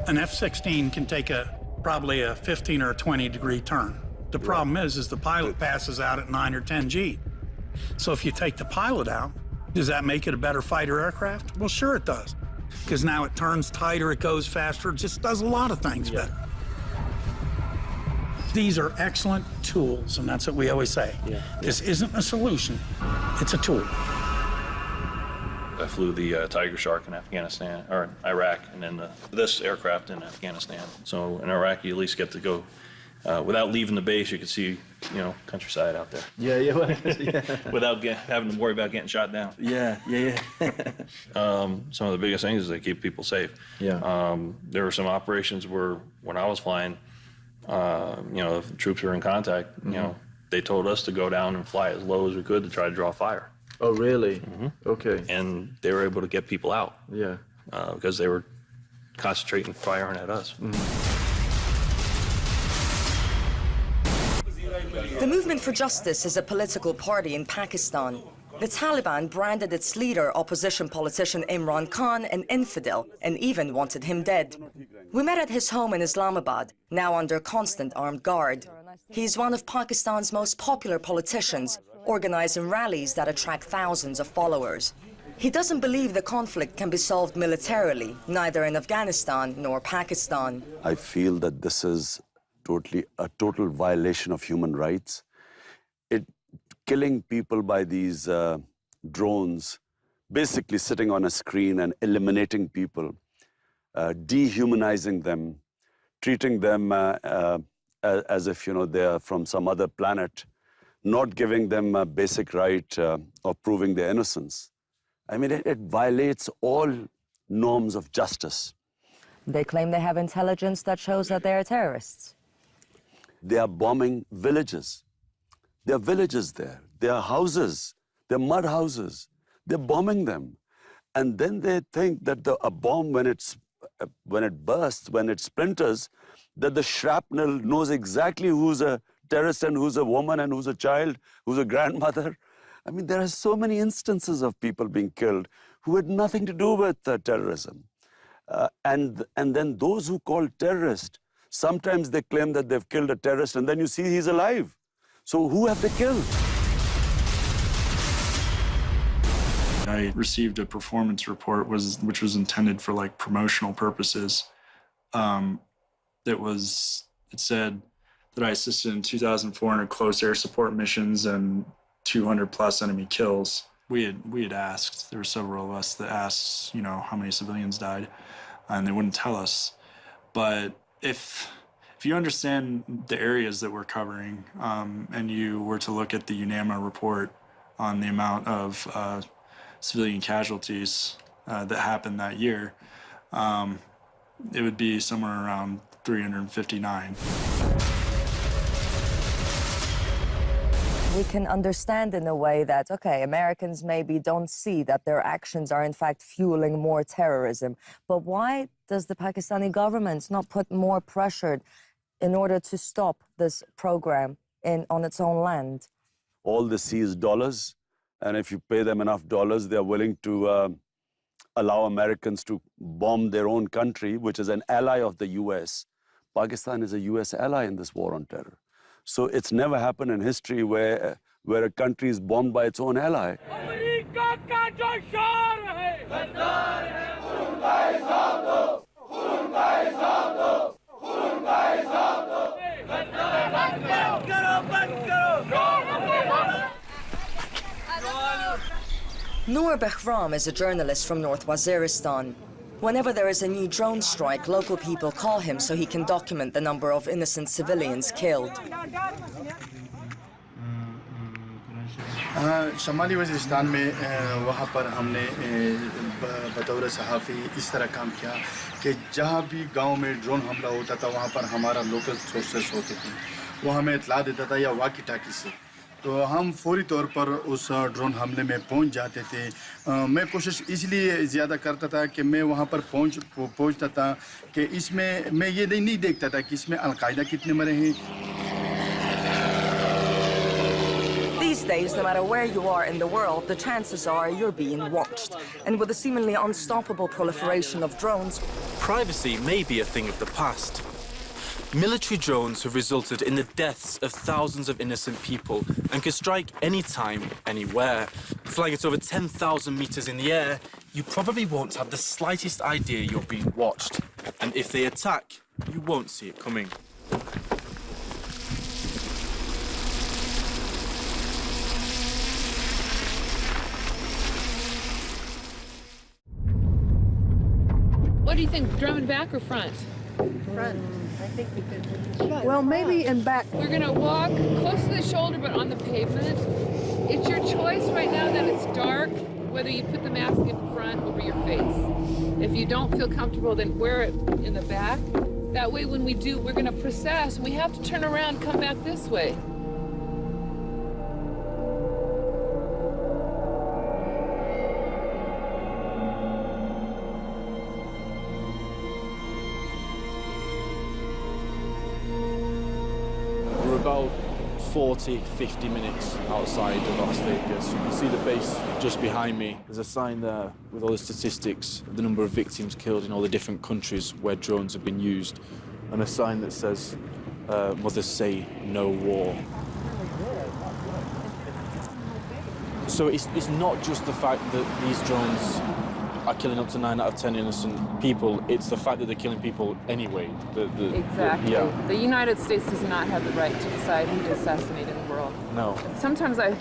An F-16 can take probably a 15 or a 20-degree turn. The problem is the pilot passes out at 9 or 10 G. So if you take the pilot out, does that make it a better fighter aircraft? Well, sure it does. Because now it turns tighter, it goes faster, it just does a lot of things better. These are excellent tools, and that's what we always say. This isn't a solution, it's a tool. I flew the Tiger Shark in Afghanistan, or Iraq, and then this aircraft in Afghanistan. So in Iraq, you at least get to go, without leaving the base, you can see, you know, countryside out there. Without having to worry about getting shot down. Some of the biggest things is they keep people safe. There were some operations where, when I was flying, you know, if the troops were in contact, you know, they told us to go down and fly as low as we could to try to draw fire. Oh, really? Okay. And they were able to get people out. Because they were concentrating firing at us. The Movement for Justice is a political party in Pakistan. The Taliban branded its leader, opposition politician Imran Khan, an infidel and even wanted him dead. We met at his home in Islamabad, now under constant armed guard. He's one of Pakistan's most popular politicians, organizing rallies that attract thousands of followers. He doesn't believe the conflict can be solved militarily, neither in Afghanistan nor Pakistan. I feel that this is a total violation of human rights. Killing people by these drones, basically sitting on a screen and eliminating people, dehumanizing them, treating them as if, you know, they're from some other planet, not giving them a basic right of proving their innocence. I mean, it violates all norms of justice. They claim they have intelligence that shows that they're terrorists. They are bombing villages. There are villages there. There are houses. There are mud houses. They're bombing them. And then they think that a bomb, when it bursts, when it splinters, that the shrapnel knows exactly who's a terrorist and who's a woman and who's a child, who's a grandmother. I mean, there are so many instances of people being killed who had nothing to do with terrorism. And then those who call terrorists, sometimes they claim that they've killed a terrorist, and then you see he's alive. So who have they killed? I received a performance report which was intended for like promotional purposes. It said that I assisted in 2,400 close air support missions and 200 plus enemy kills. We had asked, there were several of us that asked, you know, how many civilians died, and they wouldn't tell us. But if you understand the areas that we're covering, and you were to look at the UNAMA report on the amount of civilian casualties that happened that year, it would be somewhere around 359. We can understand in a way that, okay, Americans maybe don't see that their actions are in fact fueling more terrorism. But why does the Pakistani government not put more pressure in order to stop this program on its own land? All they see is dollars, and if you pay them enough dollars, they're willing to allow Americans to bomb their own country, which is an ally of the US. Pakistan is a US ally in this war on terror. So it's never happened in history where a country is bombed by its own ally. Noor Behram is a journalist from North Waziristan. Whenever there is a new drone strike, local people call him so he can document the number of innocent civilians killed. शमाली Waziristan में वहाँ पर हमने बतौर सहाफ़ी इस तरह काम किया कि जहाँ भी गांव में ड्रोन हमला होता था वहाँ पर हमारा लोकल सोर्सेस होते थे, वो हमें इत्तला देता था या वाकी टाकी से, तो हम फौरी तौर पर उस ड्रोन हमले में पहुंच जाते थे। मैं कोशिश इसलिए ज़्यादा करता था कि मैं वहां पर पहुंचता था कि इसमें मैं ये नहीं देखता था कि इसमें अल-कायदा कितने मरे हैं। These days, no matter where you are in the world, the chances are you're being watched. And with the seemingly unstoppable proliferation of drones, Privacy may be a thing of the past. Military drones have resulted in the deaths of thousands of innocent people and can strike anytime, anywhere. Flying at over 10,000 meters in the air, you probably won't have the slightest idea you're being watched. And if they attack, you won't see it coming. What do you think, drum and back or front? Front. I think we could. Well, maybe in back. We're gonna walk close to the shoulder but on the pavement. It's your choice right now that it's dark, whether you put the mask in front over your face. If you don't feel comfortable, then wear it in the back. That way when we do, we're gonna process. We have to turn around, come back this way. We're about 40, 50 minutes outside of Las Vegas. You can see the base just behind me. There's a sign there with all the statistics, the number of victims killed in all the different countries where drones have been used, and a sign that says, Mothers Say No War. So it's not just the fact that these drones are killing up to 9 out of 10 innocent people, it's the fact that they're killing people anyway. Exactly. Yeah. The United States does not have the right to decide who to assassinate in the world. No. Sometimes I